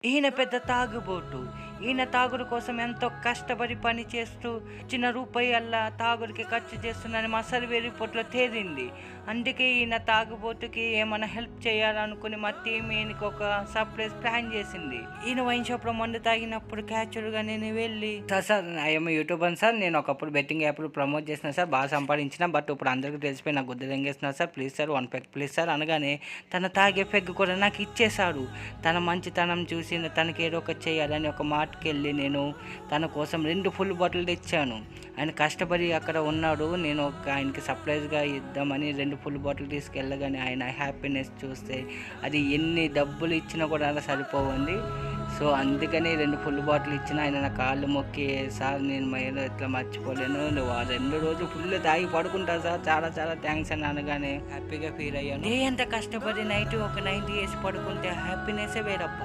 ఈయన పెద్ద తాగుబోతు. ఈయన తాగుడు కోసం ఎంతో కష్టపడి పని చేస్తూ చిన్న రూపాయి అల్లా తాగుడికి ఖర్చు చేస్తున్నాడని మా సర్వే రిపోర్ట్లో తేలింది. అందుకే ఈయన తాగుబోతుకి ఏమైనా హెల్ప్ చేయాలనుకుని మా టీం ఈయనకి ఒక సర్ప్రైజ్ ప్లాన్ చేసింది. ఈయన వైన్ షాప్లో మందు తాగినప్పుడు క్యాచువల్గా నేను వెళ్ళి సార్ ఐఎమ్ యూట్యూబర్ సార్, నేను ఒకప్పుడు బెట్టింగ్ యాప్లు ప్రమోట్ చేసిన సార్, బాగా సంపాదించిన, బట్ ఇప్పుడు అందరికీ తెలిసిపోయి నాకు గుద్ద తెంగేస్తున్నారు sir, please sir 1 peg please sir అనగానే తన తాగే పెగ్ కూడా నాకు ఇచ్చేశాడు. తన మంచితనం చూసి తనకి ఏదో ఒకటి చేయాలని ఒక మాటకి వెళ్ళి నేను తన కోసం 2 ఫుల్ బాటిల్ తెచ్చాను. ఆయన కష్టపడి అక్కడ ఉన్నాడు, నేను ఆయనకి సర్ప్రైజ్గా ఇద్దామని 2 ఫుల్ బాటిల్ తీసుకెళ్ళగానే ఆయన హ్యాపీనెస్ చూస్తే అది ఎన్ని డబ్బులు ఇచ్చినా కూడా అలా సరిపోయింది. సో అందుకని 2 ఫుల్ బాటిల్ ఇచ్చిన ఆయన నా కాళ్ళు మొక్కి, సార్ నేను మైలో ఎట్లా మర్చిపోలేను, నువ్వు ఆ 2 రోజులు ఫుల్ తాగి పడుకుంటా సార్, చాలా చాలా థ్యాంక్స్ అని అనగానే హ్యాపీగా ఫీల్ అయ్యాను. ఎంత కష్టపడి నైట్ ఒక 90 వేసి పడుకుంటే హ్యాపీనెస్సే వేరప్ప.